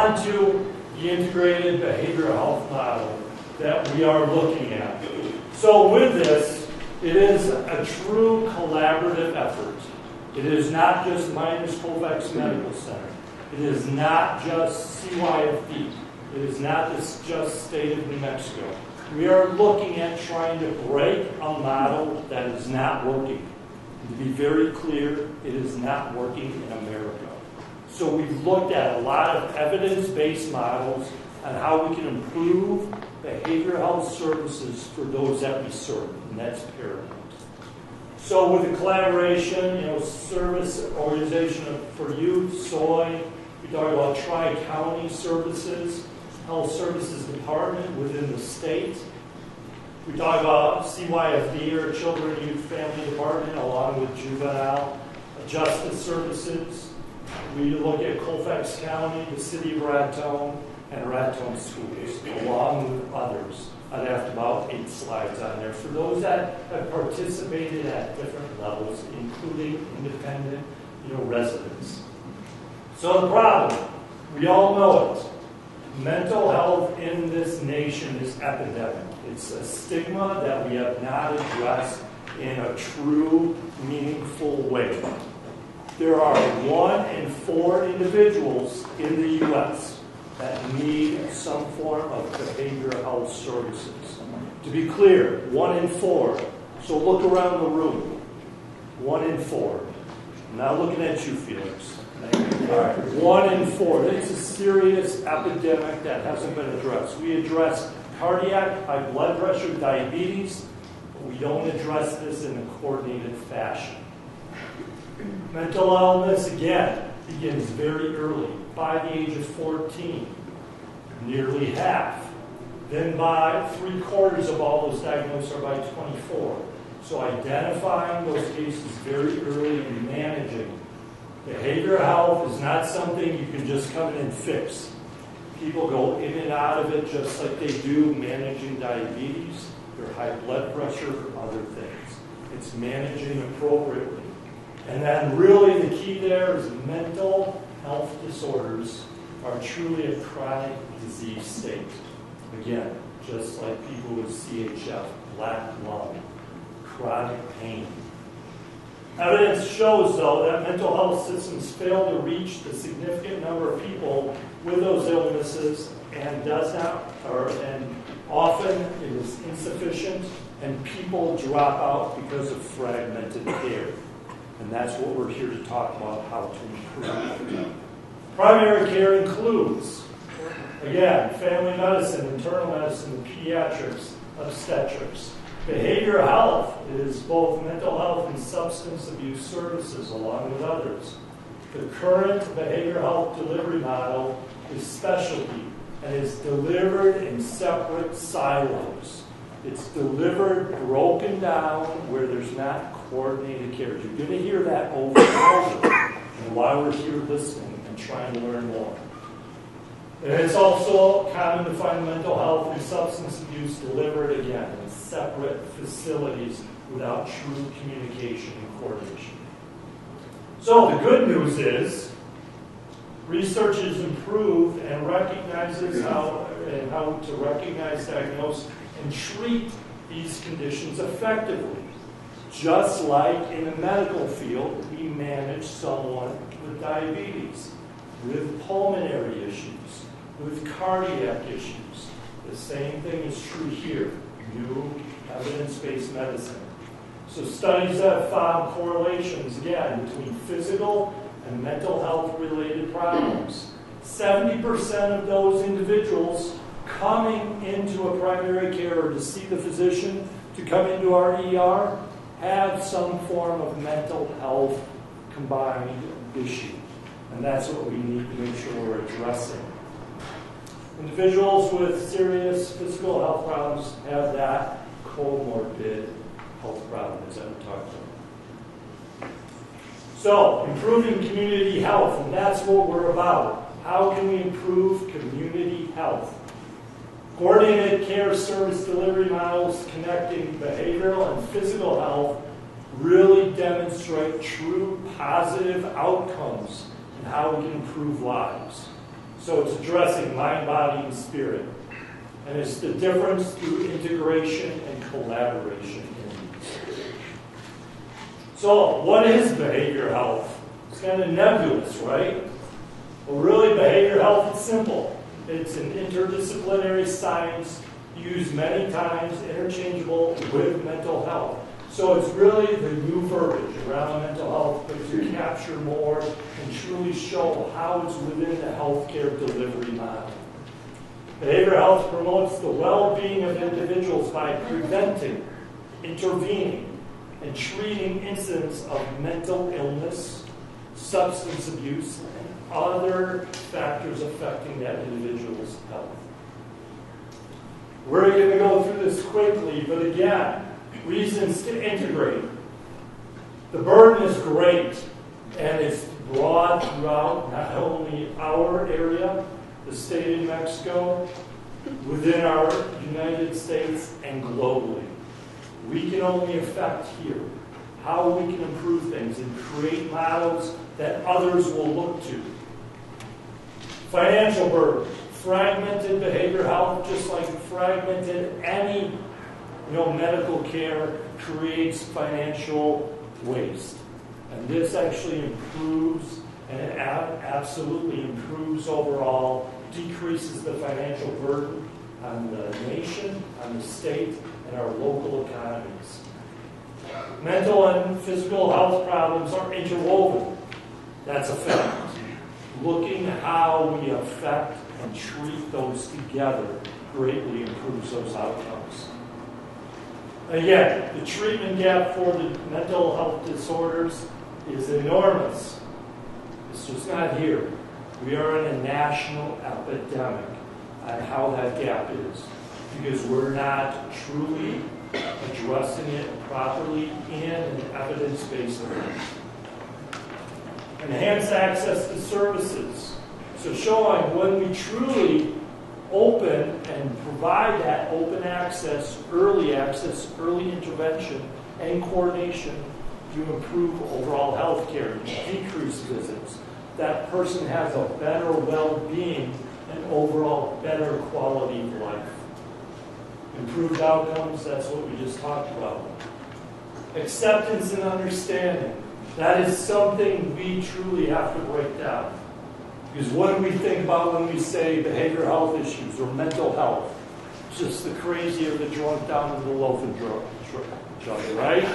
on to the integrated behavioral health model that we are looking at. So with this, it is a true collaborative effort. It is not just Miners Colfax Medical Center. It is not just CYFD. It is not just State of New Mexico. We are looking at trying to break a model that is not working. And to be very clear, it is not working in America. So we've looked at a lot of evidence-based models on how we can improve behavioral health services for those that we serve, and that's paramount. So with the collaboration, service organization for youth, SOI, we talk about Tri-County Services, Health Services Department within the state. We talk about CYFD, or Children, Youth, Family Department, along with Juvenile Justice Services. We look at Colfax County, the City of Raton, and Raton Schools, along with others. I'd have about 8 slides on there for those that have participated at different levels, including independent residents. So the problem, we all know it. Mental health in this nation is epidemic. It's a stigma that we have not addressed in a true, meaningful way. There are 1 in 4 individuals in the U.S. that need some form of behavioral health services. To be clear, 1 in 4. So look around the room. 1 in 4. I'm not looking at you, Felix. All right. 1 in 4. It's a serious epidemic that hasn't been addressed. We address cardiac, high blood pressure, diabetes, but we don't address this in a coordinated fashion. Mental illness, again, begins very early, by the age of 14, nearly half. Then by 3/4 of all those diagnosed are by 24. So identifying those cases very early and managing. Behavioral health is not something you can just come in and fix. People go in and out of it just like they do managing diabetes, their high blood pressure, other things. It's managing appropriately. And then really the key there is mental health disorders are truly a chronic disease state. Again, just like people with CHF, black lung, chronic pain. Evidence shows, though, that mental health systems fail to reach the significant number of people with those illnesses and often it is insufficient and people drop out because of fragmented care. And that's what we're here to talk about, how to improve. Primary care includes, again, family medicine, internal medicine, pediatrics, obstetrics. Behavioral health is both mental health and substance abuse services, along with others. The current behavioral health delivery model is specialty and is delivered in separate silos. It's delivered broken down where there's not coordinated care. You're going to hear that over and over, and why we're here listening and trying to learn more. And it's also common to find mental health and substance abuse delivered, again, in separate facilities without true communication and coordination. So the good news is research has improved and recognizes how to recognize, diagnose, and treat these conditions effectively. Just like in the medical field, we manage someone with diabetes, with pulmonary issues, with cardiac issues. The same thing is true here, new evidence-based medicine. So studies have found correlations, again, between physical and mental health-related problems. 70% of those individuals coming into a primary care or to see the physician, to come into our ER, have some form of mental health combined issue. And that's what we need to make sure we're addressing. Individuals with serious physical health problems have that comorbid health problem, as I talked about. So, improving community health, and that's what we're about. How can we improve community health? Coordinated care service delivery models connecting behavioral and physical health really demonstrate true positive outcomes and how we can improve lives. So it's addressing mind, body, and spirit. And it's the difference through integration and collaboration. So what is behavioral health? It's kind of nebulous, right? Well, really, behavioral health is simple. It's an interdisciplinary science used many times, interchangeable with mental health. So it's really the new verbiage around mental health, but to capture more and truly show how it's within the healthcare delivery model. Behavioral health promotes the well-being of individuals by preventing, intervening, and treating incidents of mental illness, substance abuse, and other factors affecting that individual's health. We're going to go through this quickly, but again, reasons to integrate. The burden is great, and it's broad throughout not only our area, the state of New Mexico, within our United States, and globally. We can only affect here how we can improve things and create models that others will look to. Financial burden. Fragmented behavioral health, just like fragmented any medical care, creates financial waste. And this actually improves, and it absolutely improves overall, decreases the financial burden on the nation, on the state, and our local economies. Mental and physical health problems are interwoven. That's a fact. Looking at how we affect and treat those together greatly improves those outcomes. Again, the treatment gap for the mental health disorders is enormous. It's just not here. We are in a national epidemic on how that gap is, because we're not truly addressing it properly in an evidence-based way. Enhanced access to services. So showing when we truly open and provide that open access, early intervention, and coordination to improve overall health care, decrease visits. That person has a better well-being and overall better quality of life. Improved outcomes, that's what we just talked about. Acceptance and understanding. That is something we truly have to break down. Because what do we think about when we say behavioral health issues or mental health? It's just the crazy or the drunk down in the loaf and drug, right?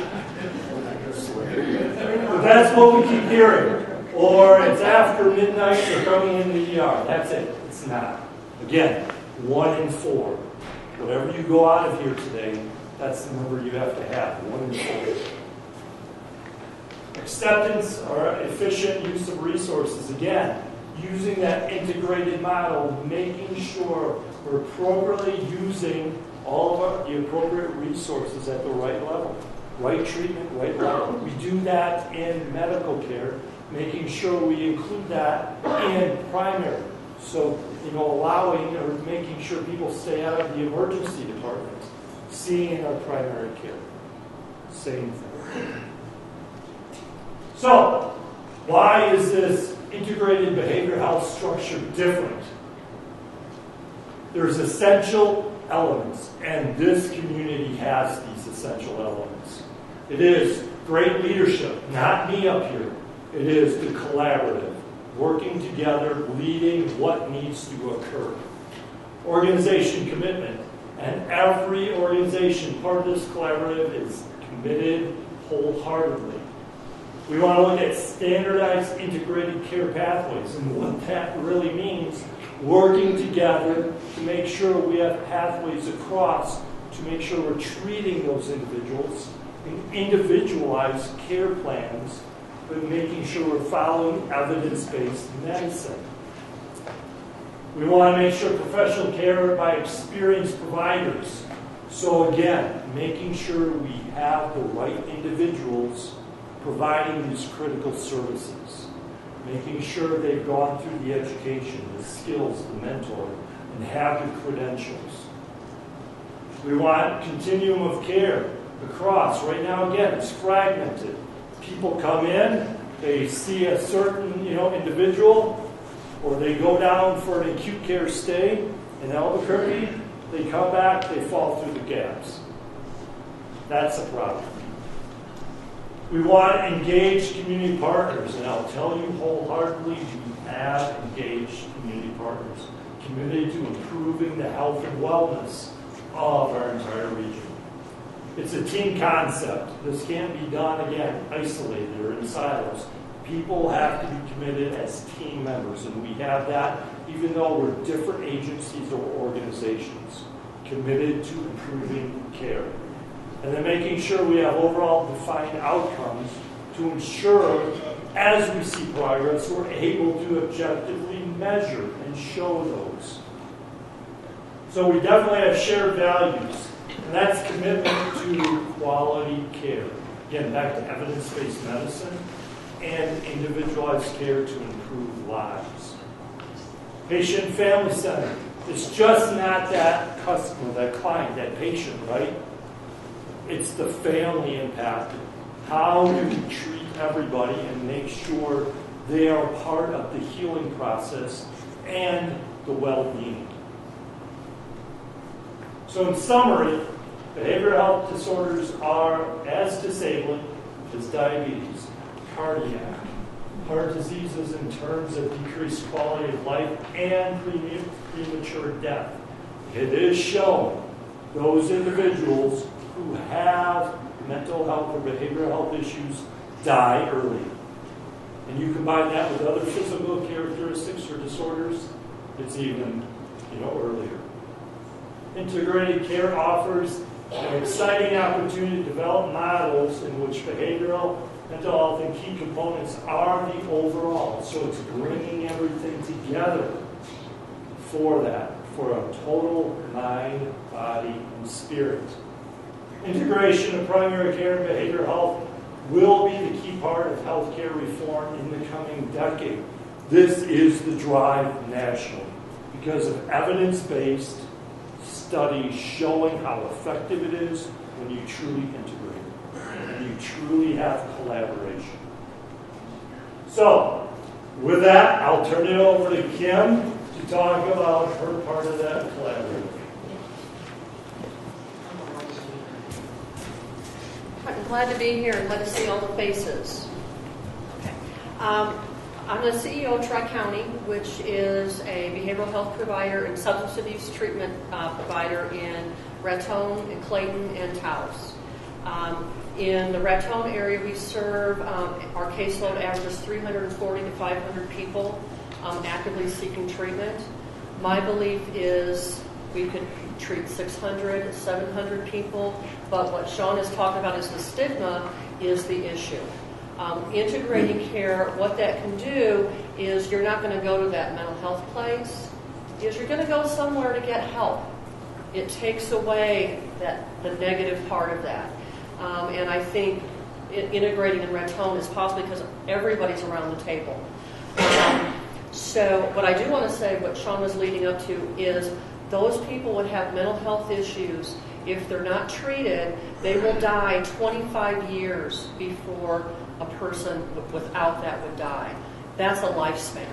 But that's what we keep hearing. Or it's after midnight, they're coming in the ER. That's it. It's not. Again, 1 in 4. Whatever you go out of here today, that's the number you have to have, 1 in 4. Acceptance or efficient use of resources. Again, using that integrated model, making sure we're appropriately using all of the appropriate resources at the right level. Right treatment, right level. We do that in medical care, making sure we include that in primary. So, allowing or making sure people stay out of the emergency department, seeing our primary care. Same thing. So, why is this integrated behavioral health structure different? There's essential elements, and this community has these essential elements. It is great leadership, not me up here. It is the collaborative, working together, leading what needs to occur. Organization commitment, and every organization, part of this collaborative, is committed wholeheartedly. We want to look at standardized integrated care pathways, and what that really means, working together to make sure we have pathways across to make sure we're treating those individuals in individualized care plans, but making sure we're following evidence-based medicine. We want to make sure professional care by experienced providers. So again, making sure we have the right individuals providing these critical services, making sure they've gone through the education, the skills, the mentor, and have the credentials. We want continuum of care across. Right now, again, it's fragmented. People come in, they see a certain individual, or they go down for an acute care stay in Albuquerque, they come back, they fall through the gaps. That's a problem. We want engaged community partners, and I'll tell you wholeheartedly, we have engaged community partners committed to improving the health and wellness of our entire region. It's a team concept. This can't be done, again, isolated or in silos. People have to be committed as team members, and we have that even though we're different agencies or organizations committed to improving care. And then making sure we have overall defined outcomes to ensure, as we see progress, we're able to objectively measure and show those. So we definitely have shared values, and that's commitment to quality care. Again, back to evidence-based medicine and individualized care to improve lives. Patient and family centered. It's just not that customer, that client, that patient, right? It's the family impact. How do we treat everybody and make sure they are part of the healing process and the well-being? So in summary, behavioral health disorders are as disabling as diabetes, cardiac, heart diseases in terms of decreased quality of life and premature death. It is shown those individuals who have mental health or behavioral health issues die early. And you combine that with other physical characteristics or disorders, it's even earlier. Integrated care offers an exciting opportunity to develop models in which behavioral, mental health, and key components are the overall. So it's bringing everything together for that, for a total mind, body, and spirit. Integration of primary care and behavioral health will be the key part of healthcare reform in the coming decade. This is the drive nationally because of evidence-based studies showing how effective it is when you truly integrate and you truly have collaboration. So, with that, I'll turn it over to Kim to talk about her part of that collaboration. I'm glad to be here and glad to see all the faces. Okay. I'm the CEO of Tri-County, which is a behavioral health provider and substance abuse treatment provider in Raton, and Clayton, and Taos. In the Raton area, we serve, our caseload averages 340 to 500 people actively seeking treatment. My belief is we could treat 600, 700 people, but what Sean is talking about is the stigma is the issue. Integrating care, what that can do is you're not going to go to that mental health place, is you're going to go somewhere to get help. It takes away the negative part of that. And I think integrating in Raton is possible because everybody's around the table. So what I do want to say, what Sean was leading up to, is those people would have mental health issues. If they're not treated, they will die 25 years before a person without that would die. That's a lifespan.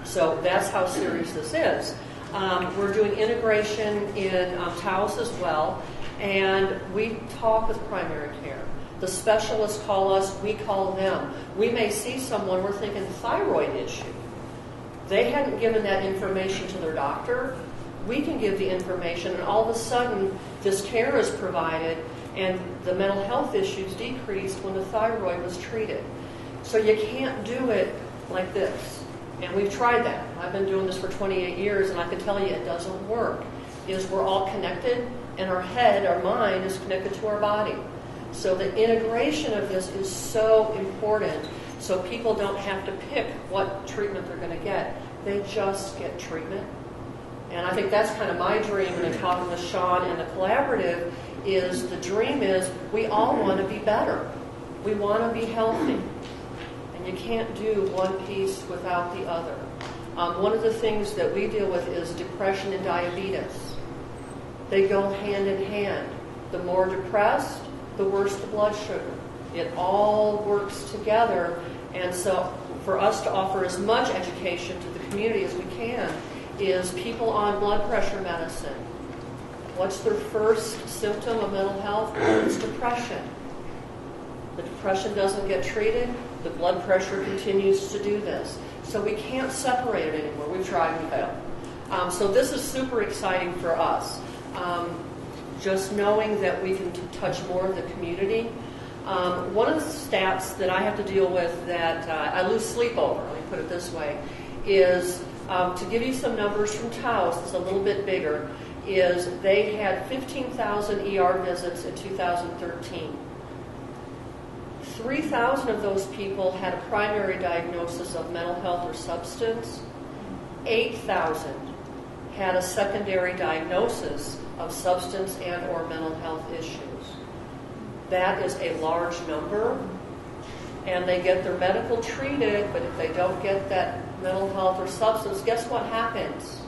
So that's how serious this is. We're doing integration in Taos as well, and we talk with primary care. The specialists call us, we call them. We may see someone, we're thinking thyroid issue. They hadn't given that information to their doctor. We can give the information, and all of a sudden, this care is provided, and the mental health issues decreased when the thyroid was treated. So you can't do it like this. And we've tried that. I've been doing this for 28 years, and I can tell you it doesn't work. We're all connected, and our head, our mind, is connected to our body. So the integration of this is so important, so people don't have to pick what treatment they're going to get. They just get treatment. And I think that's kind of my dream when I'm talking with Sean and the collaborative, is the dream is we all want to be better. We want to be healthy. And you can't do one piece without the other. One of the things that we deal with is depression and diabetes. They go hand in hand. The more depressed, the worse the blood sugar. It all works together. And so for us to offer as much education to the community as we can is people on blood pressure medicine. What's their first symptom of mental health? It's depression. The depression doesn't get treated, the blood pressure continues to do this. So we can't separate it anymore. We've tried and failed. So this is super exciting for us. Just knowing that we can touch more of the community. One of the stats that I have to deal with that I lose sleep over, let me put it this way, is to give you some numbers from Taos, it's a little bit bigger, is they had 15,000 ER visits in 2013. 3,000 of those people had a primary diagnosis of mental health or substance. 8,000 had a secondary diagnosis of substance and or mental health issues. That is a large number, and they get their medical treated, but if they don't get that mental health or substance, guess what happens?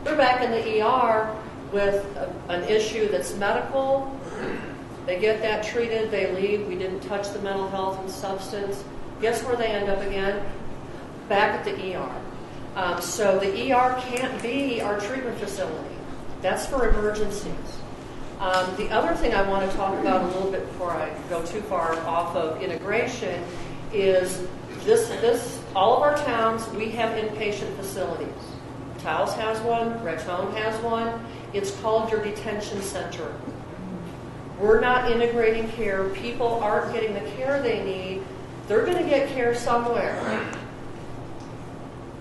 They're back in the ER with an issue that's medical. They get that treated, they leave, we didn't touch the mental health and substance. Guess where they end up again? Back at the ER. So the ER can't be our treatment facility. That's for emergencies. The other thing I want to talk about a little bit before I go too far off of integration is all of our towns, we have inpatient facilities. Taos has one, Raton has one. It's called your detention center. We're not integrating care. People aren't getting the care they need. They're going to get care somewhere.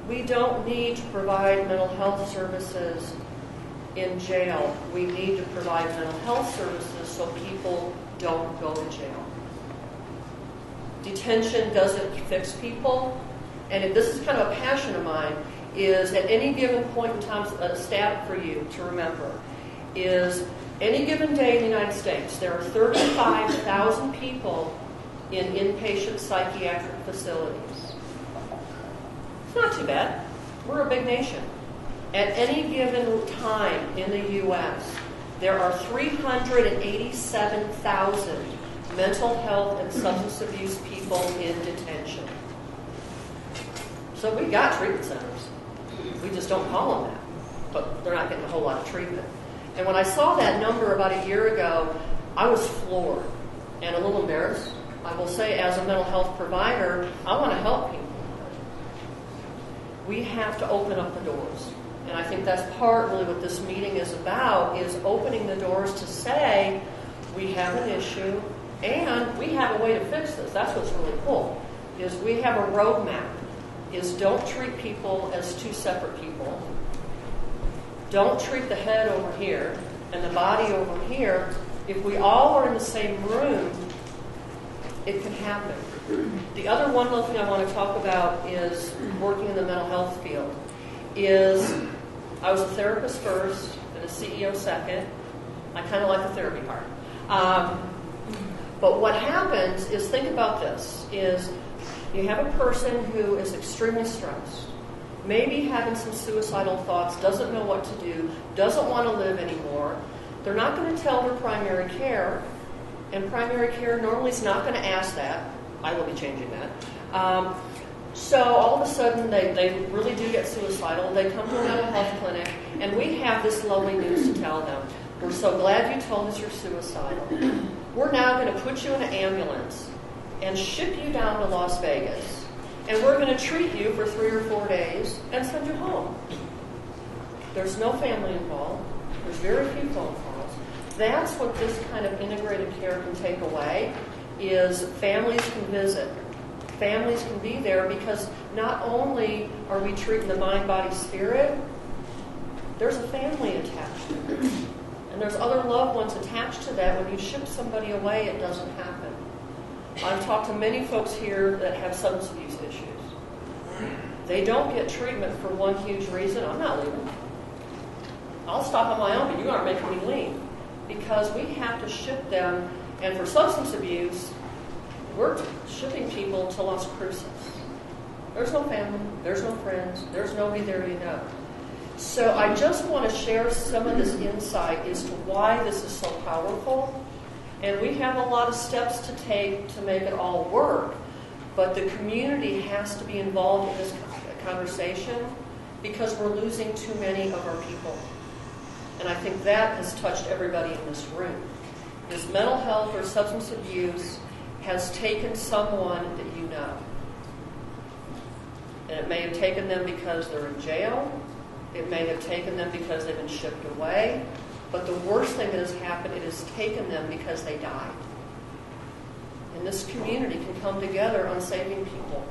We don't need to provide mental health services in jail. We need to provide mental health services so people don't go to jail. Detention doesn't fix people. And this is kind of a passion of mine, is at any given point in time, a stat for you to remember, is any given day in the United States, there are 35,000 people in inpatient psychiatric facilities. It's not too bad. We're a big nation. At any given time in the U.S., there are 387,000 mental health and substance abuse people in detention. So we got treatment centers. We just don't call them that. But they're not getting a whole lot of treatment. And when I saw that number about a year ago, I was floored and a little embarrassed. I will say, as a mental health provider, I want to help people. We have to open up the doors. And I think that's partly what this meeting is about, is opening the doors to say, we have an issue and we have a way to fix this. That's what's really cool, is we have a roadmap, is don't treat people as two separate people. Don't treat the head over here and the body over here. If we all are in the same room, it can happen. The other one little thing I want to talk about is working in the mental health field. I was a therapist first and a CEO second. I kind of like the therapy part. But what happens is, think about this, is you have a person who is extremely stressed, maybe having some suicidal thoughts, doesn't know what to do, doesn't want to live anymore. They're not going to tell their primary care, and primary care normally is not going to ask that. I will be changing that. So all of a sudden they really do get suicidal. They come to a mental health clinic, and we have this lovely news to tell them. We're so glad you told us you're suicidal. We're now going to put you in an ambulance and ship you down to Las Vegas. And we're going to treat you for 3 or 4 days and send you home. There's no family involved. There's very few phone calls. That's what this kind of integrated care can take away, is families can visit. Families can be there, because not only are we treating the mind, body, spirit, there's a family attached to it. And there's other loved ones attached to that. When you ship somebody away, it doesn't happen. I've talked to many folks here that have substance abuse issues. They don't get treatment for one huge reason. I'm not leaving. I'll stop on my own, but you aren't making me leave. Because we have to ship them, and for substance abuse, we're shipping people to Las Cruces. There's no family, there's no friends, there's nobody there you know. So I just want to share some of this insight as to why this is so powerful. And we have a lot of steps to take to make it all work. But the community has to be involved in this conversation because we're losing too many of our people. And I think that has touched everybody in this room. Is mental health or substance abuse has taken someone that you know. And it may have taken them because they're in jail. It may have taken them because they've been shipped away. But the worst thing that has happened, it has taken them because they died. And this community can come together on saving people.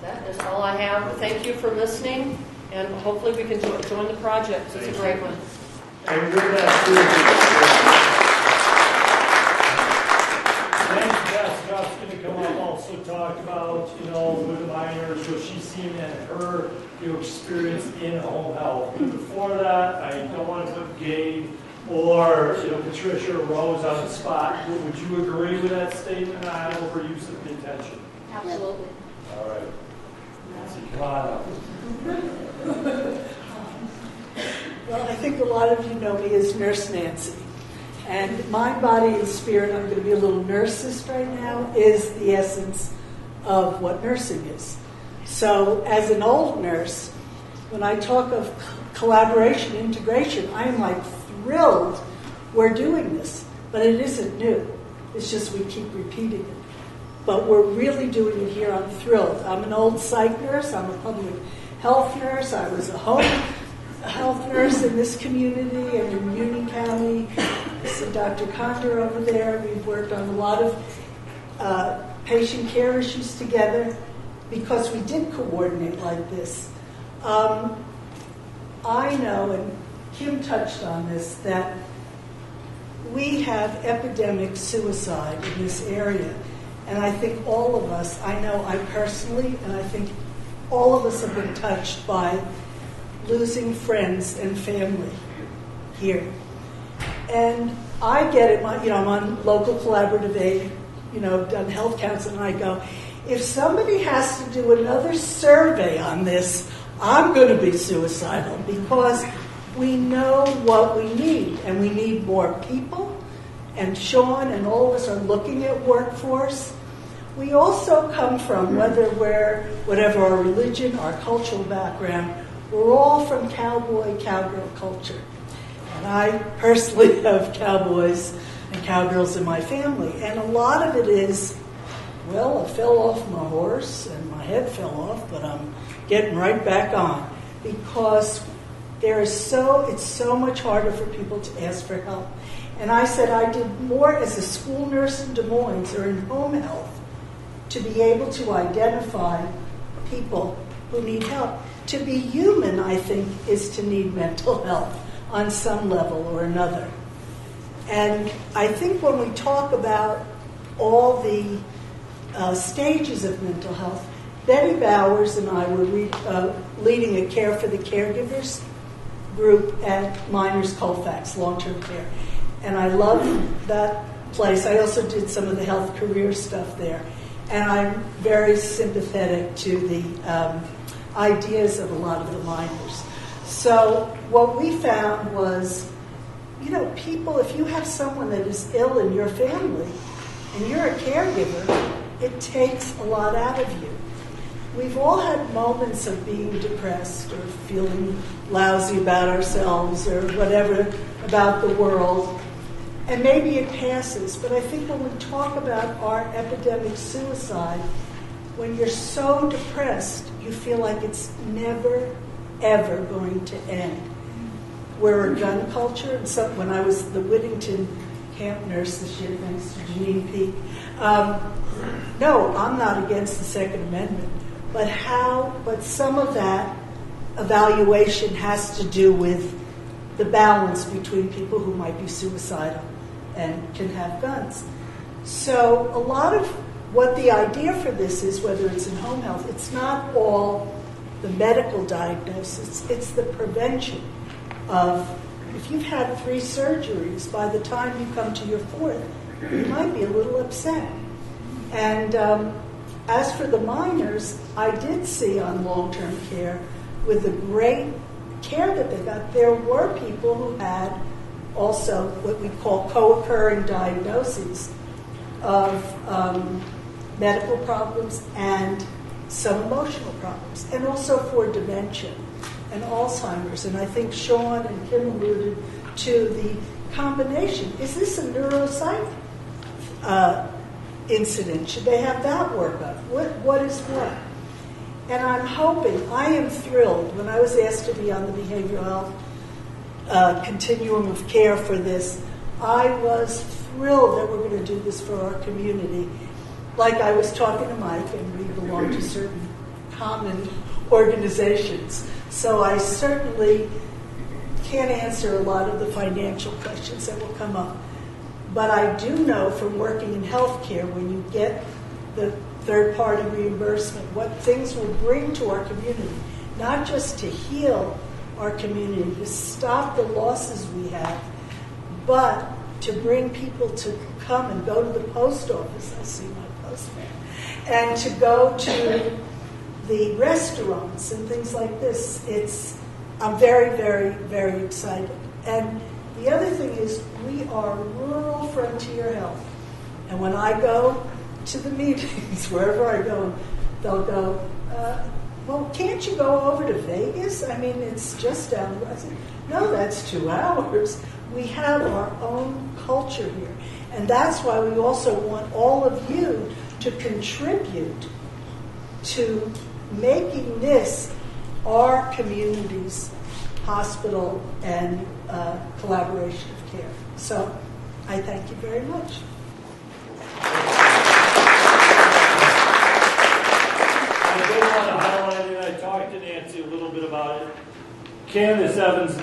That is all I have. Thank you for listening, and hopefully we can join the project. It's a great one. And with that, Passikoff's going to come up also talk about, with the minors, what she's seen and her, experience in home health. But before that, I don't want to put Gabe or, Patricia or Rose on the spot. Would you agree with that statement on overuse of detention? Absolutely. All right. Nancy, come on up. Well, I think a lot of you know me as Nurse Nancy. And mind, body, and spirit, I'm going to be a little nurseist right now, is the essence of what nursing is. So as an old nurse, when I talk of collaboration, integration, I'm like thrilled we're doing this. But it isn't new. It's just we keep repeating it. But we're really doing it here. I'm thrilled. I'm an old psych nurse. I'm a public health nurse. I was a home health nurse in this community and in Union County. So Dr. Condor over there. We've worked on a lot of patient care issues together because we did coordinate like this. I know, and Kim touched on this, that we have epidemic suicide in this area. And I think all of us, I know I personally, and I think all of us have been touched by losing friends and family here. And I get it, I'm on local collaborative aid, done health council, and I go, if somebody has to do another survey on this, I'm going to be suicidal because we know what we need, and we need more people. And Sean and all of us are looking at workforce. We also come from, whatever our religion, our cultural background, we're all from cowboy, cowgirl culture. And I personally have cowboys and cowgirls in my family. And a lot of it is, I fell off my horse and my head fell off, but I'm getting right back on. Because it's so much harder for people to ask for help. And I said I did more as a school nurse in Des Moines or in home health to be able to identify people who need help. To be human, I think, is to need mental health on some level or another. And I think when we talk about all the stages of mental health, Betty Bowers and I were leading a Care for the Caregivers group at Miners Colfax, long-term care. And I love that place. I also did some of the health career stuff there. And I'm very sympathetic to the ideas of a lot of the miners. So what we found was, people, if you have someone that is ill in your family and you're a caregiver, it takes a lot out of you. We've all had moments of being depressed or feeling lousy about ourselves or whatever about the world. And maybe it passes, but I think when we talk about our epidemic suicide, when you're so depressed, you feel like it's never, ever going to end. We're a gun culture, and so when I was the Whittington camp nurse this year, thanks to Janine Peake, no, I'm not against the Second Amendment, but some of that evaluation has to do with the balance between people who might be suicidal and can have guns. So a lot of what the idea for this is, whether it's in home health, it's not all the medical diagnosis, it's the prevention of, if you've had 3 surgeries, by the time you come to your 4th, you might be a little upset. And as for the minors, I did see on long-term care, with the great care that they got, there were people who had also what we call co-occurring diagnoses of medical problems and some emotional problems, and also for dementia and Alzheimer's. And I think Sean and Kim alluded to the combination. Is this a neuropsych incident? Should they have that workup? What is what? And I'm hoping, I am thrilled, when I was asked to be on the behavioral health continuum of care for this, I was thrilled that we're going to do this for our community. Like I was talking to Mike, and we belong to certain common organizations. So I certainly can't answer a lot of the financial questions that will come up. But I do know from working in healthcare, when you get the third-party reimbursement, what things will bring to our community, not just to heal our community, to stop the losses we have, but to bring people to come and go to the post office. I see my postman. And to go to the restaurants and things like this. I'm very, very, very excited. And the other thing is, we are rural frontier health. And when I go to the meetings, wherever I go, they'll go, well, can't you go over to Vegas? I mean, it's just down the road. I say, no, that's 2 hours. We have our own culture here. And that's why we also want all of you to contribute to making this our community's hospital and collaboration of care. So I thank you very much. I do want to highlight, and I talked to Nancy a little bit about it. Candace Evans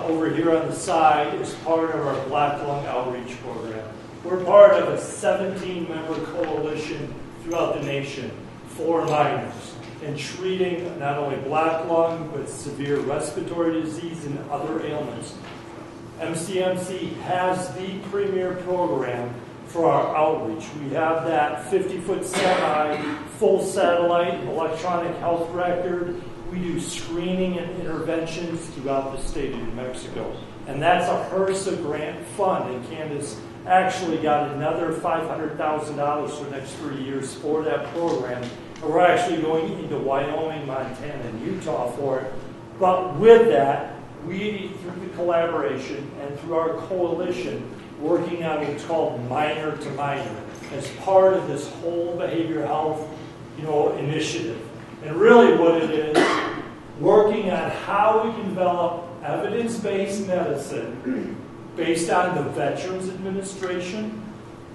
over here on the side is part of our Black Lung Outreach Program. We're part of a 17-member coalition throughout the nation for minors and treating not only black lung, but severe respiratory disease and other ailments. MCMC has the premier program for our outreach. We have that 50-foot semi, full satellite, electronic health record. We do screening and interventions throughout the state of New Mexico. And that's a HRSA grant fund, and Candace actually got another $500,000 for the next 3 years for that program. And we're actually going into Wyoming, Montana, and Utah for it. But with that, we, through the collaboration and through our coalition, working on what's called minor to minor as part of this whole behavioral health, initiative. And really what it is, working on how we can develop evidence-based medicine based on the Veterans Administration,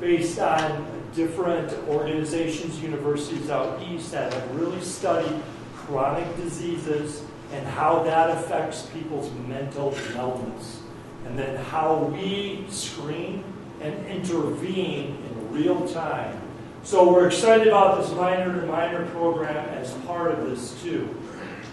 based on different organizations, universities out east that have really studied chronic diseases and how that affects people's mental wellness. And then how we screen and intervene in real time. So we're excited about this minor to minor program as part of this too.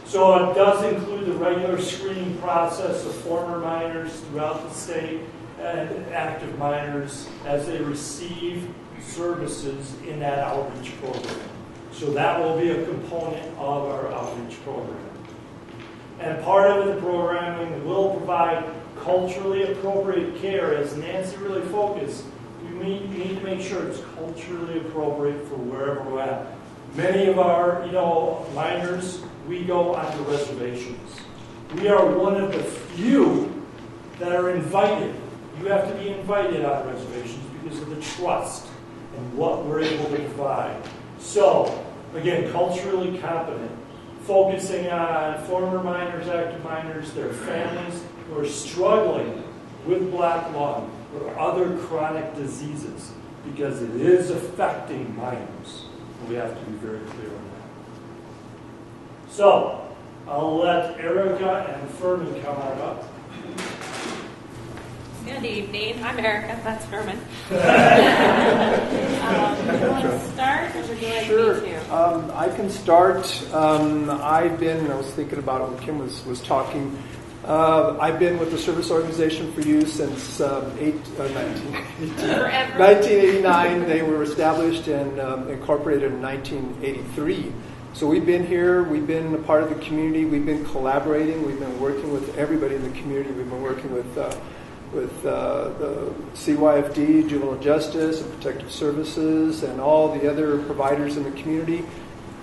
So it does include the regular screening process of former minors throughout the state and active minors as they receive services in that outreach program. So that will be a component of our outreach program. And part of the programming will provide culturally appropriate care. As Nancy really focused, we need to make sure it's culturally appropriate for wherever we're at. Many of our, minors, we go onto reservations. We are one of the few that are invited. You have to be invited on reservations because of the trust and what we're able to provide. So, again, culturally competent, focusing on former minors, active minors, their families who are struggling with black lung or other chronic diseases because it is affecting minors. We have to be very clear on that. So, I'll let Erika and Ferman come on up. Good evening. I'm Erika. That's Ferman. You want to start, or would you like Sure. me to? I can start. I was thinking about it when Kim was talking. I've been with the service organization for you since 1989. They were established and incorporated in 1983. So we've been here, we've been a part of the community, we've been collaborating, we've been working with everybody in the community. We've been working with with the CYFD, Juvenile Justice, and Protective Services, and all the other providers in the community.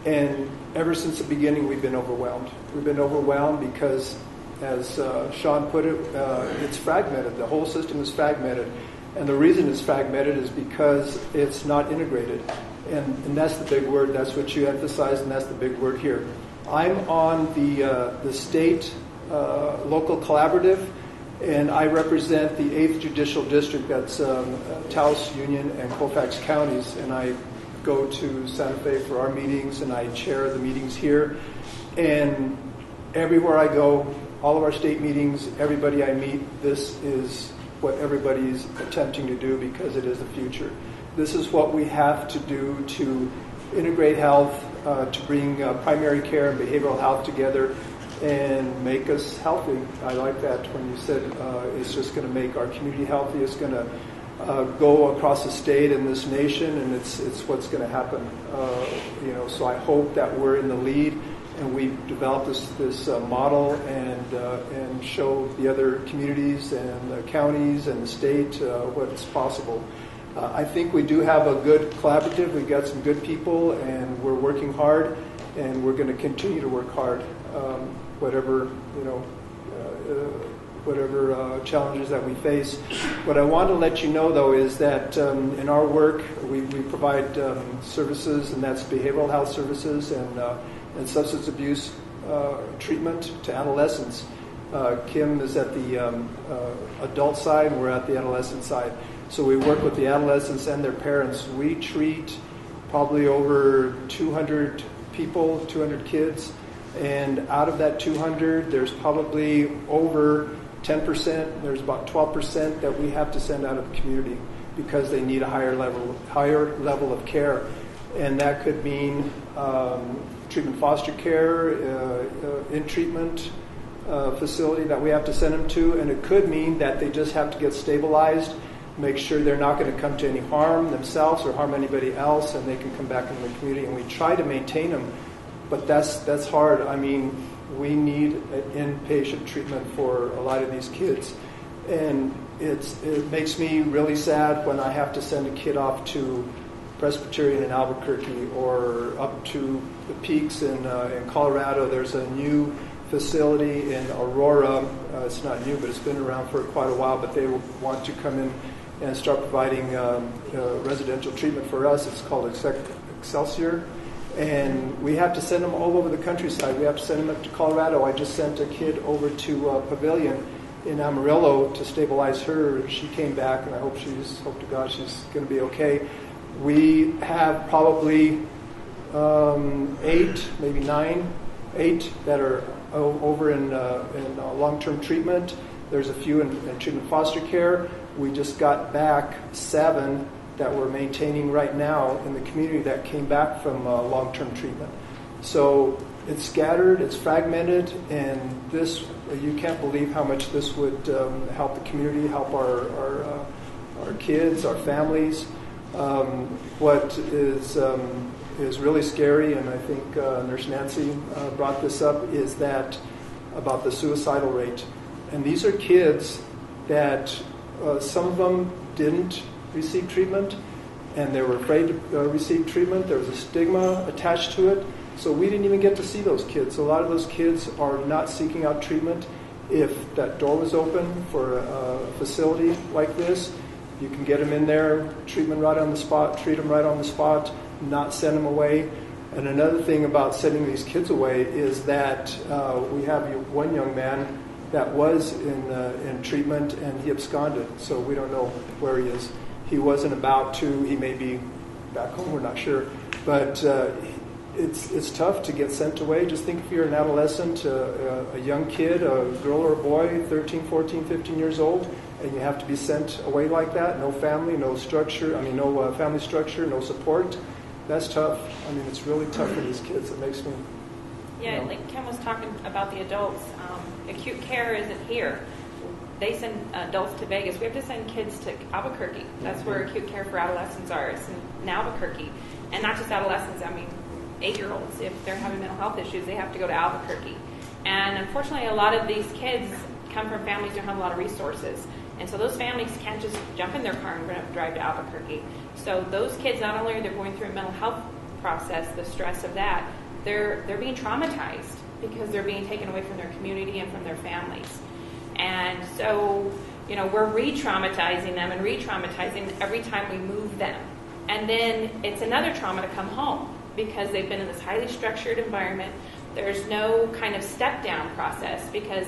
And ever since the beginning, we've been overwhelmed. We've been overwhelmed because, as Sean put it, it's fragmented. The whole system is fragmented. And the reason it's fragmented is because it's not integrated. And that's the big word. That's what you emphasized, and that's the big word here. I'm on the state local collaborative, and I represent the 8th Judicial District. That's Taos, Union, and Colfax counties. And I go to Santa Fe for our meetings, and I chair the meetings here. And everywhere I go, all of our state meetings, everybody I meet, this is what everybody's attempting to do because it is the future. This is what we have to do to integrate health, to bring primary care and behavioral health together and make us healthy. I like that when you said it's just going to make our community healthy. It's going to go across the state and this nation, and it's what's going to happen. So I hope that we're in the lead, and we develop this model and show the other communities and the counties and the state what's possible. I think we do have a good collaborative. We've got some good people, and we're working hard, and we're going to continue to work hard, whatever challenges that we face. What I want to let you know, though, is that in our work, we provide services, and that's behavioral health services and substance abuse treatment to adolescents. Kim is at the adult side, and we're at the adolescent side. So we work with the adolescents and their parents. We treat probably over 200 people, 200 kids, and out of that 200, there's probably over 10%, there's about 12% that we have to send out of the community because they need a higher level of care. And that could mean treatment foster care, in treatment facility that we have to send them to, and it could mean that they just have to get stabilized, make sure they're not going to come to any harm themselves or harm anybody else, and they can come back into the community. And we try to maintain them, but that's hard. I mean, we need an inpatient treatment for a lot of these kids, and it makes me really sad when I have to send a kid off to Presbyterian in Albuquerque or up to the Peaks in Colorado. There's a new facility in Aurora. It's not new, but it's been around for quite a while, but they want to come in and start providing residential treatment for us. It's called Excelsior. And we have to send them all over the countryside. We have to send them up to Colorado. I just sent a kid over to Pavilion in Amarillo to stabilize her. She came back, and I hope to God she's going to be okay. We have probably 8, maybe 9, 8 that are over in long-term treatment. There's a few in treatment foster care. We just got back 7 that we're maintaining right now in the community that came back from long-term treatment. So it's scattered, it's fragmented, and this, you can't believe how much this would help the community, help our kids, our families. What is really scary, and I think Nurse Nancy brought this up, is that about the suicidal rate. And these are kids that some of them didn't receive treatment, and they were afraid to receive treatment. There was a stigma attached to it, so we didn't even get to see those kids. A lot of those kids are not seeking out treatment. If that door was open for a facility like this, you can get them in there, treatment right on the spot, treat them right on the spot, not send them away. And another thing about sending these kids away is that we have one young man that was in treatment, and he absconded, so we don't know where he is. He wasn't about to. He may be back home, we're not sure. But it's tough to get sent away. Just think if you're an adolescent, a young kid, a girl or a boy, 13, 14, 15 years old, and you have to be sent away like that, no family, no structure, no family structure, no support. That's tough. I mean, it's really tough for these kids. It makes me... Yeah, like Kim was talking about the adults. Acute care isn't here. They send adults to Vegas. We have to send kids to Albuquerque. That's where acute care for adolescents are. It's in Albuquerque. And not just adolescents, 8-year-olds. If they're having mental health issues, they have to go to Albuquerque. And unfortunately, a lot of these kids come from families who don't have a lot of resources. And so those families can't just jump in their car and drive to Albuquerque. So those kids, not only are they going through a mental health process, the stress of that, they're being traumatized because they're being taken away from their community and from their families. And so, we're re-traumatizing them and re-traumatizing every time we move them. And then it's another trauma to come home because they've been in this highly structured environment. There's no kind of step-down process because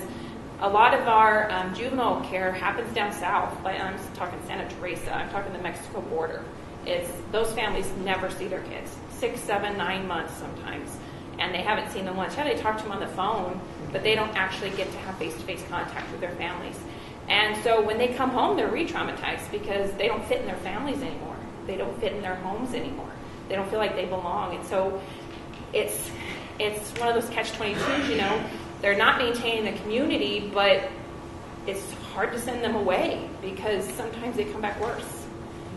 a lot of our juvenile care happens down south. I'm talking Santa Teresa. I'm talking the Mexico border. Those families never see their kids, 6, 7, 9 months sometimes, and they haven't seen them once. Yeah, they talk to them on the phone, but they don't actually get to have face-to-face contact with their families. And so when they come home, they're re-traumatized because they don't fit in their families anymore. They don't fit in their homes anymore. They don't feel like they belong. And so it's one of those catch-22s, They're not maintaining the community, but it's hard to send them away because sometimes they come back worse.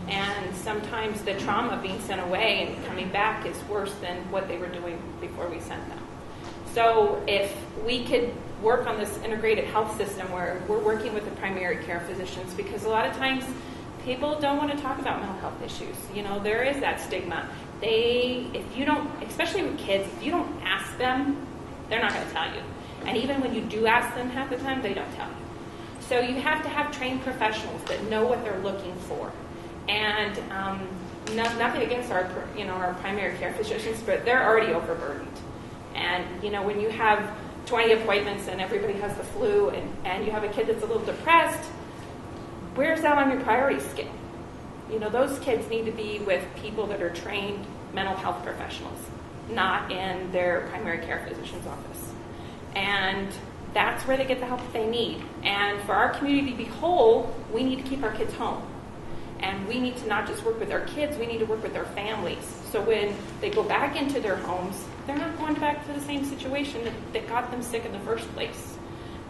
And sometimes the trauma of being sent away and coming back is worse than what they were doing before we sent them. So if we could work on this integrated health system where we're working with the primary care physicians, because a lot of times people don't want to talk about mental health issues. There is that stigma. If you don't, especially with kids, if you don't ask them, they're not going to tell you. And even when you do ask them half the time, they don't tell you. So you have to have trained professionals that know what they're looking for. And nothing against our primary care physicians, but they're already overburdened. And, when you have 20 appointments and everybody has the flu and you have a kid that's a little depressed, where's that on your priority scale? Those kids need to be with people that are trained mental health professionals, not in their primary care physician's office. And that's where they get the help that they need. And for our community to be whole, we need to keep our kids home. And we need to not just work with our kids, we need to work with their families. So when they go back into their homes, they're not going back to the same situation that got them sick in the first place,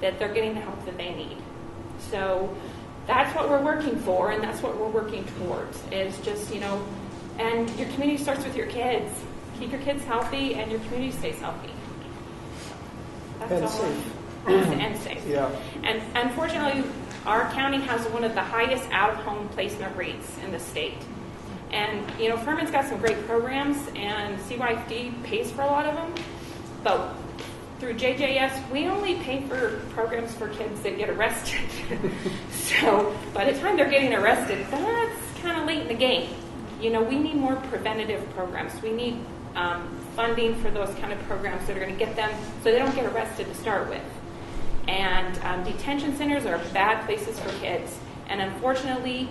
that they're getting the help that they need. So that's what we're working for, and that's what we're working towards, is just, and your community starts with your kids. Keep your kids healthy, and your community stays healthy. That's and all. safe. And safe. Yeah. And unfortunately, our county has one of the highest out-of-home placement rates in the state. And, Ferman's got some great programs, and CYFD pays for a lot of them. But through JJS, we only pay for programs for kids that get arrested. So by the time they're getting arrested, that's kind of late in the game. We need more preventative programs. We need funding for those kind of programs that are going to get them so they don't get arrested to start with. And detention centers are bad places for kids. And unfortunately,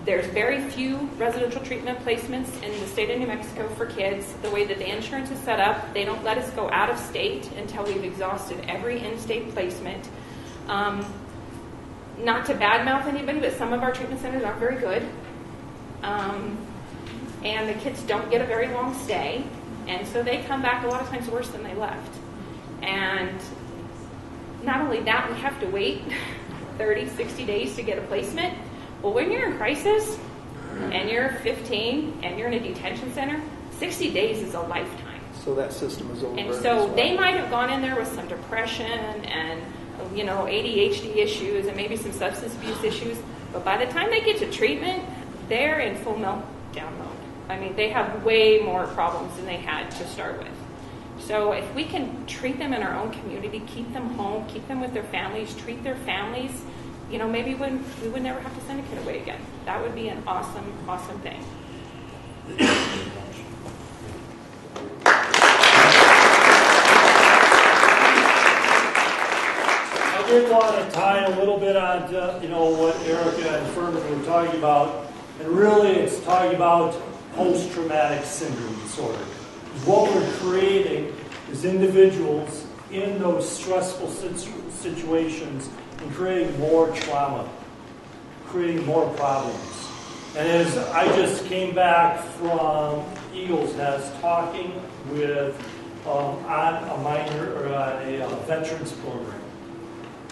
there's very few residential treatment placements in the state of New Mexico for kids. The way that the insurance is set up, they don't let us go out of state until we've exhausted every in-state placement. Not to badmouth anybody, but some of our treatment centers aren't very good. And the kids don't get a very long stay. And so they come back a lot of times worse than they left. And not only that, we have to wait 30, 60 days to get a placement. Well, when you're in crisis and you're 15 and you're in a detention center, 60 days is a lifetime. So that system is overburdened. And so they might have gone in there with some depression and, ADHD issues and maybe some substance abuse issues. But by the time they get to treatment, they're in full meltdown mode. I mean, they have way more problems than they had to start with. So if we can treat them in our own community, keep them home, keep them with their families, treat their families, maybe we would never have to send a kid away again. That would be an awesome, awesome thing. I did want to tie a little bit on what Erika and Ferman were talking about, and really it's talking about post-traumatic syndrome disorder. What we're creating is individuals in those stressful situations and creating more trauma, creating more problems. And as I just came back from Eagles Nest talking with on a minor or a veterans program,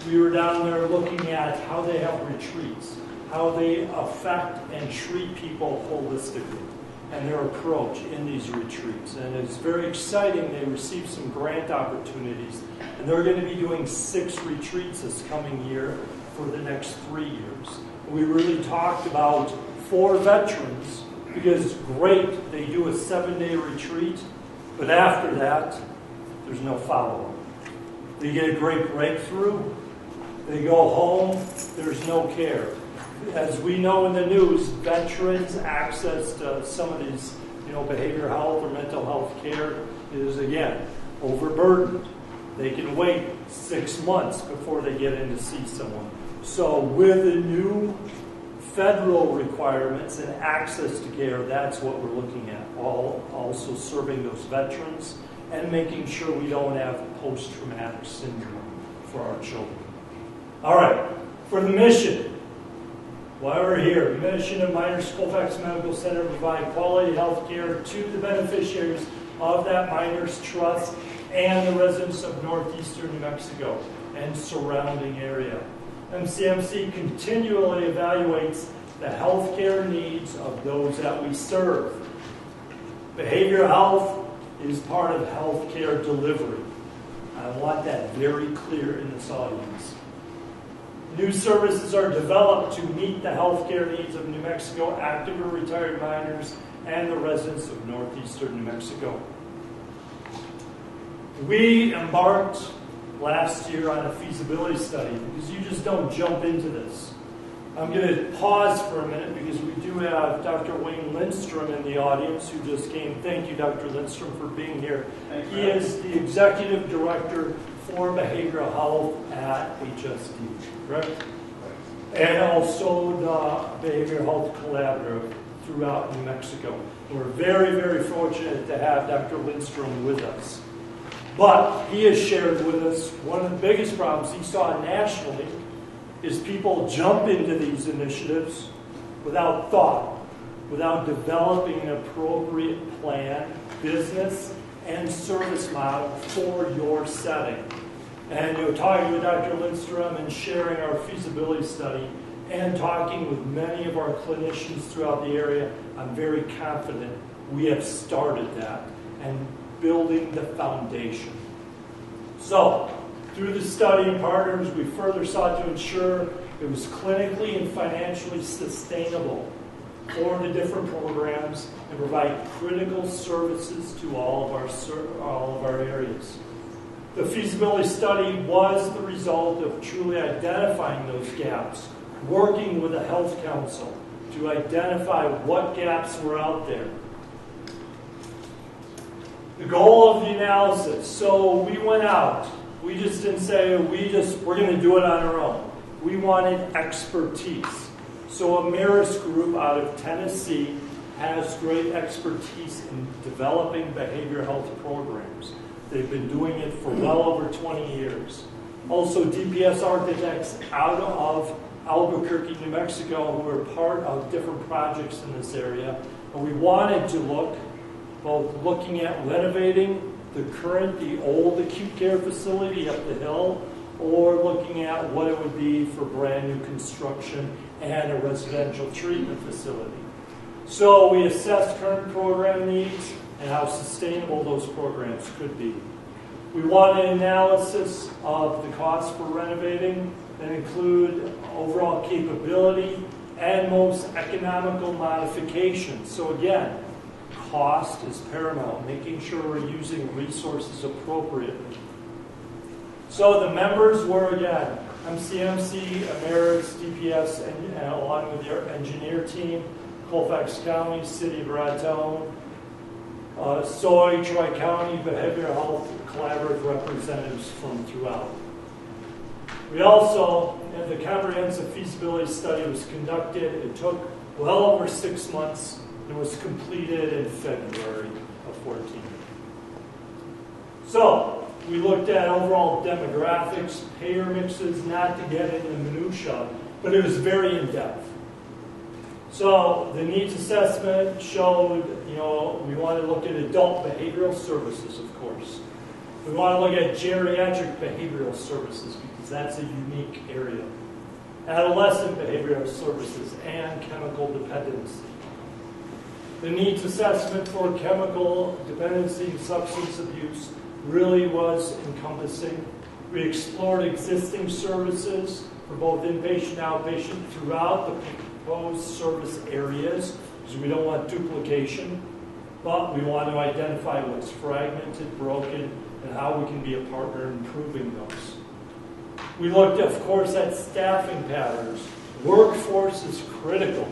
we were down there looking at how they have retreats, how they affect and treat people holistically, and their approach in these retreats. And it's very exciting. They received some grant opportunities, and they're going to be doing 6 retreats this coming year for the next 3 years. We really talked about for veterans, because great, they do a 7-day retreat, but after that, there's no follow-up. They get a great breakthrough, they go home, there's no care. As we know in the news, veterans' access to some of these, behavioral health or mental health care is, again, overburdened. They can wait 6 months before they get in to see someone. So with the new federal requirements and access to care, that's what we're looking at. Also serving those veterans and making sure we don't have post-traumatic syndrome for our children. All right, for the mission, why we're here. The mission of Miners Colfax Medical Center to provide quality health care to the beneficiaries of that Miners Trust and the residents of northeastern New Mexico and surrounding area. MCMC continually evaluates the healthcare needs of those that we serve. Behavioral health is part of healthcare delivery. I want that very clear in this audience. New services are developed to meet the healthcare needs of New Mexico active or retired miners and the residents of northeastern New Mexico. We embarked last year on a feasibility study because you just don't jump into this. I'm going to pause for a minute because we do have Dr. Wayne Lindstrom in the audience who just came. Thank you, Dr. Lindstrom, for being here. He is the Executive Director for Behavioral Health at HSD, correct? And also the Behavioral Health Collaborative throughout New Mexico. We're very, very fortunate to have Dr. Lindstrom with us. But he has shared with us one of the biggest problems he saw nationally is people jump into these initiatives without thought, without developing an appropriate plan, business, and service model for your setting. And talking with Dr. Lindstrom and sharing our feasibility study and talking with many of our clinicians throughout the area, I'm very confident we have started that and building the foundation. So, through the study and partners, we further sought to ensure it was clinically and financially sustainable for the different programs and provide critical services to all of our areas. The feasibility study was the result of truly identifying those gaps, working with the Health Council to identify what gaps were out there. The goal of the analysis, so we went out. We just didn't say we're going to do it on our own. We wanted expertise. So Ameris Group out of Tennessee has great expertise in developing behavioral health programs. They've been doing it for well over 20 years. Also, DPS Architects out of Albuquerque, New Mexico, who are part of different projects in this area. And we wanted to looking at renovating the old acute care facility up the hill, or looking at what it would be for brand new construction and a residential treatment facility. So we assessed current program needs and how sustainable those programs could be. We wanted an analysis of the cost for renovating that include overall capability and most economical modifications. So again, cost is paramount, making sure we're using resources appropriately. So the members were, again, MCMC, Ameris, DPS, and along with their engineer team, Colfax County, City of Raton, SOI, Tri-County, Behavioral Health Collaborative representatives from throughout. We also, the comprehensive feasibility study was conducted. It took well over 6 months. It was completed in February of 2014. So, we looked at overall demographics, payer mixes, not to get into minutia, but it was very in-depth. So, the needs assessment showed, we want to look at adult behavioral services, of course. We want to look at geriatric behavioral services because that's a unique area. Adolescent behavioral services and chemical dependency. The needs assessment for chemical dependency and substance abuse really was encompassing. We explored existing services for both inpatient and outpatient throughout the proposed service areas, because we don't want duplication, but we want to identify what's fragmented, broken, and how we can be a partner in improving those. We looked, of course, at staffing patterns. Workforce is critical,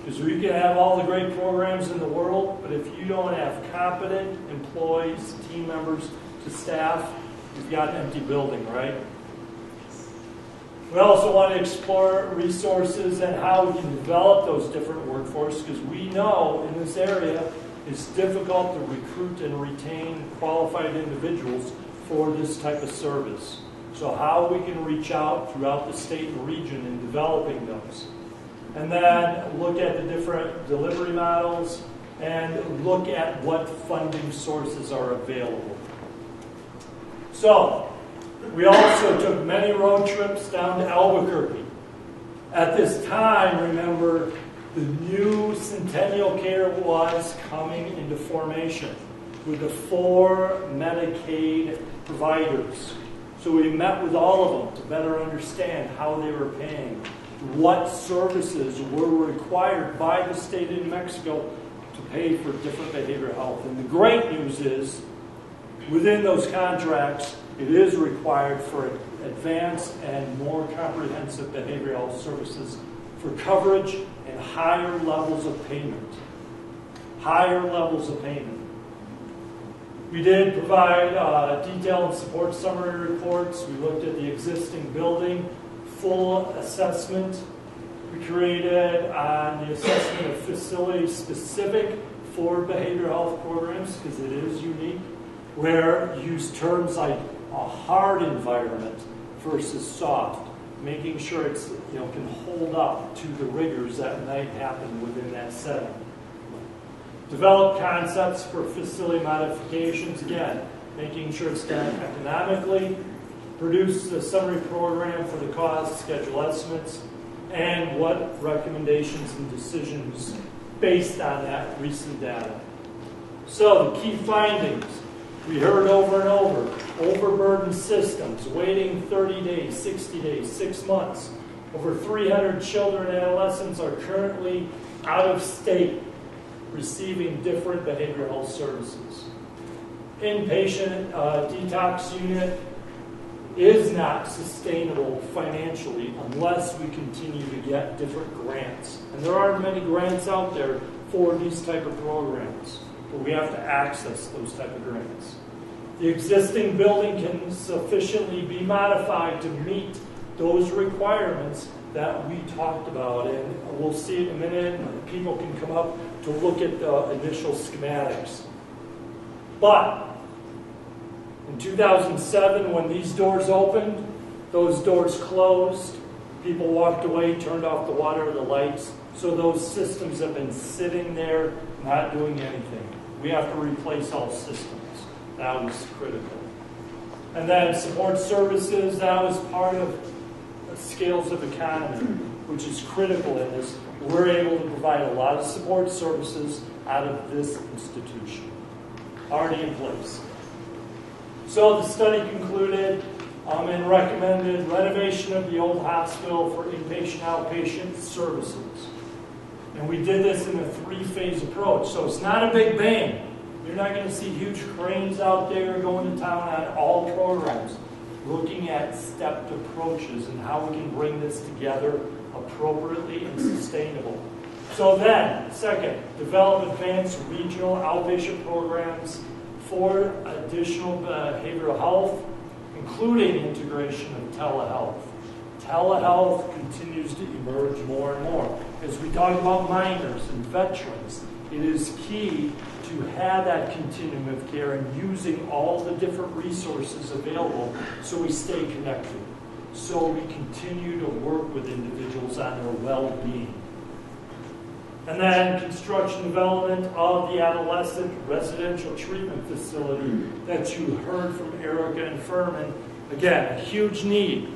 because we can have all the great programs in the world, but if you don't have competent employees, team members to staff, you've got an empty building, right? We also want to explore resources and how we can develop those different workforce, because we know in this area it's difficult to recruit and retain qualified individuals for this type of service. So how we can reach out throughout the state and region in developing those. And then look at the different delivery models and look at what funding sources are available. So, we also took many road trips down to Albuquerque. At this time, remember, the new Centennial Care was coming into formation with the 4 Medicaid providers. So we met with all of them to better understand how they were paying, what services were required by the state of New Mexico to pay for different behavioral health. And the great news is, within those contracts, it is required for advanced and more comprehensive behavioral health services for coverage and higher levels of payment. Higher levels of payment. We did provide detailed and support summary reports. We looked at the existing building, full assessment. We created on the assessment of facilities specific for behavioral health programs, because it is unique, where use terms like a hard environment versus soft, making sure it's can hold up to the rigors that might happen within that setting. Develop concepts for facility modifications, again, making sure it's done economically. Produce a summary program for the cost, schedule estimates, and what recommendations and decisions based on that recent data. So the key findings, we heard over and over, overburdened systems, waiting 30 days, 60 days, 6 months. Over 300 children and adolescents are currently out of state receiving different behavioral health services. Inpatient detox unit is not sustainable financially unless we continue to get different grants. And there aren't many grants out there for these type of programs, but we have to access those type of grants. The existing building can sufficiently be modified to meet those requirements that we talked about, and we'll see in a minute, and people can come up to look at the initial schematics. But in 2007, when these doors opened, those doors closed, people walked away, turned off the water, the lights, so those systems have been sitting there, not doing anything. We have to replace all systems. That was critical. And then support services, that was part of scales of economy, which is critical in this. We're able to provide a lot of support services out of this institution, already in place. So the study concluded and recommended renovation of the old hospital for inpatient, outpatient services. And we did this in a 3-phase approach. So it's not a big bang. You're not going to see huge cranes out there going to town on all programs. Looking at stepped approaches and how we can bring this together appropriately and sustainable. So then, second, develop advanced regional outpatient programs for additional behavioral health, including integration of telehealth. Telehealth continues to emerge more and more. As we talk about minors and veterans, it is key to have that continuum of care and using all the different resources available so we stay connected, so we continue to work with individuals on their well-being. And then construction development of the adolescent residential treatment facility that you heard from Erika and Ferman. Again, a huge need.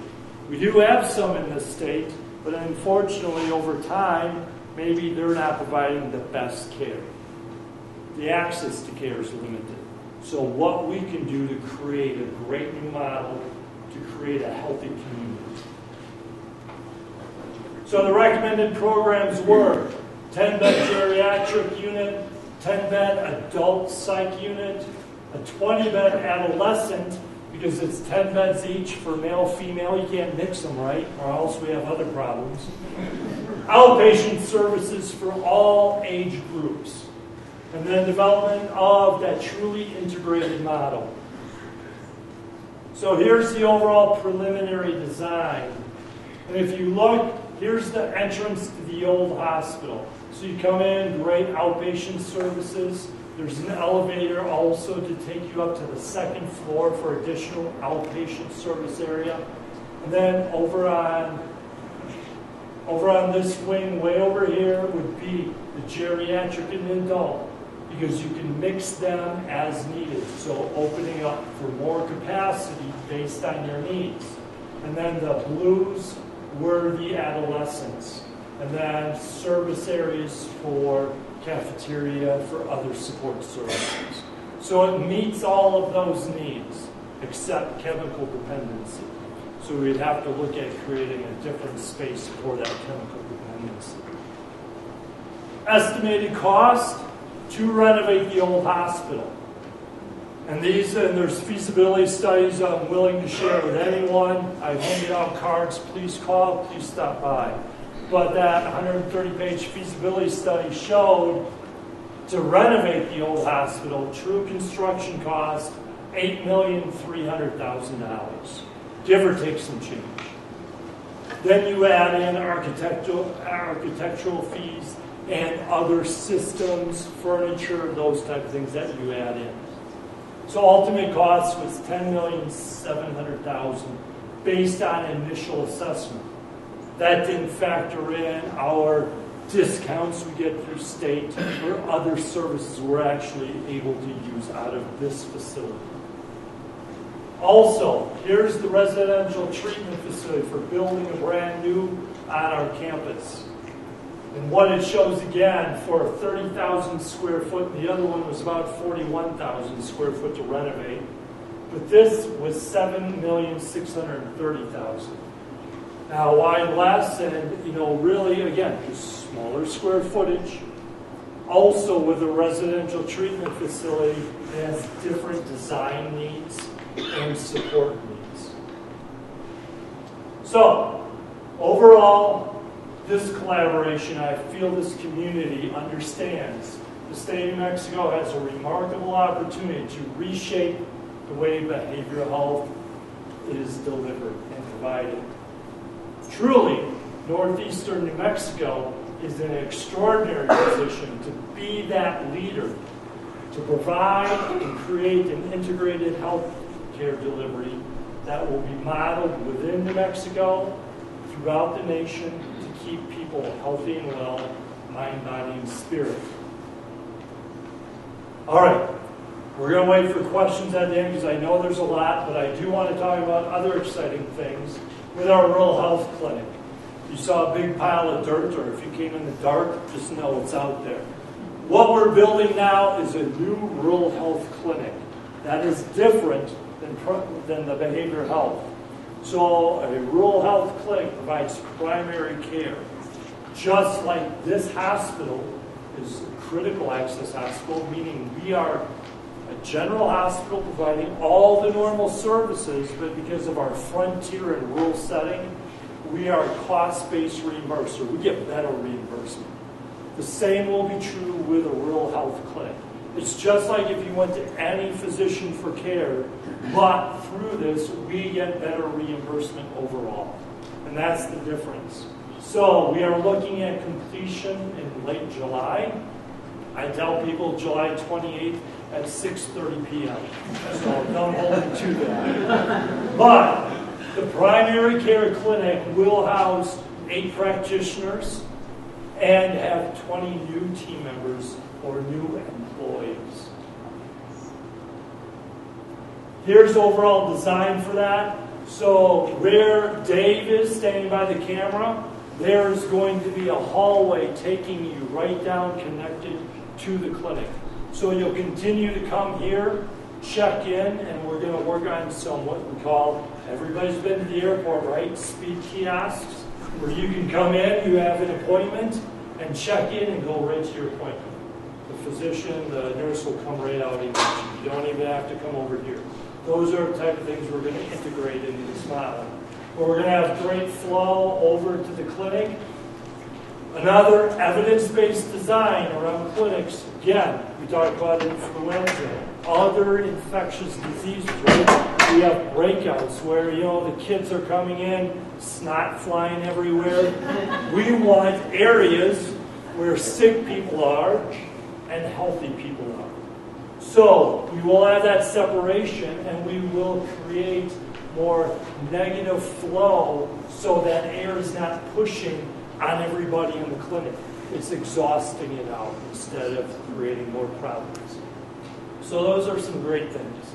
We do have some in this state, but unfortunately over time, maybe they're not providing the best care. The access to care is limited. So what we can do to create a great new model to create a healthy community. So the recommended programs were 10-bed geriatric unit, 10-bed adult psych unit, a 20-bed adolescent, because it's 10 beds each for male, female. You can't mix them, right? Or else we have other problems. Outpatient services for all age groups. And then development of that truly integrated model. So here's the overall preliminary design. And if you look, here's the entrance to the old hospital. So you come in, great outpatient services. There's an elevator also to take you up to the second floor for additional outpatient service area. And then over on this wing, way over here, would be the geriatric and adult, because you can mix them as needed. So opening up for more capacity based on your needs. And then the blues were the adolescents. And then service areas for cafeteria, for other support services. So it meets all of those needs, except chemical dependency. So we'd have to look at creating a different space for that chemical dependency. Estimated cost to renovate the old hospital. And there's feasibility studies I'm willing to share with anyone. I've handed out cards, please call, please stop by. But that 130-page feasibility study showed to renovate the old hospital, true construction cost, $8,300,000, give or take some change. Then you add in architectural fees and other systems, furniture, those type of things that you add in. So ultimate cost was $10,700,000 based on initial assessment. That didn't factor in our discounts we get through state or other services we're actually able to use out of this facility. Also, here's the residential treatment facility for building a brand new on our campus. And what it shows again for 30,000 square foot, and the other one was about 41,000 square foot to renovate. But this was $7,630,000. Now, why less? And, really, again, just smaller square footage. Also, with a residential treatment facility, it has different design needs and support needs. So, overall, this collaboration, I feel this community understands the state of New Mexico has a remarkable opportunity to reshape the way behavioral health is delivered and provided. Truly, northeastern New Mexico is in an extraordinary position to be that leader, to provide and create an integrated health care delivery that will be modeled within New Mexico, throughout the nation, to keep people healthy and well, mind, body, and spirit. All right, we're going to wait for questions at the end because I know there's a lot, but I do want to talk about other exciting things with our rural health clinic. You saw a big pile of dirt, or if you came in the dark, just know it's out there. What we're building now is a new rural health clinic that is different than the behavioral health. So a rural health clinic provides primary care, just like this hospital is a critical access hospital, meaning we are a general hospital providing all the normal services, but because of our frontier and rural setting, we are a cost-based reimburser. We get better reimbursement. The same will be true with a rural health clinic. It's just like if you went to any physician for care, but through this, we get better reimbursement overall. And that's the difference. So we are looking at completion in late July. I tell people July 28th at 6:30 p.m. So don't hold me to that. But the primary care clinic will house 8 practitioners and have 20 new team members or new employees. Here's overall design for that. So where Dave is standing by the camera, there's going to be a hallway taking you right down, connected to the clinic. So you'll continue to come here, check in, and we're going to work on some what we call, everybody's been to the airport, right? Speed kiosks. where you can come in, you have an appointment, and check in and go right to your appointment. The physician, the nurse will come right out and meet you. You don't even have to come over here. Those are the type of things we're going to integrate into this model. Where we're going to have great flow over to the clinic. Another evidence-based design around clinics. Again, we talked about influenza, other infectious diseases, right? We have breakouts where, the kids are coming in, snot flying everywhere. We want areas where sick people are and healthy people are. So we will have that separation, and we will create more negative flow so that air is not pushing on everybody in the clinic. It's exhausting it out instead of creating more problems. So those are some great things.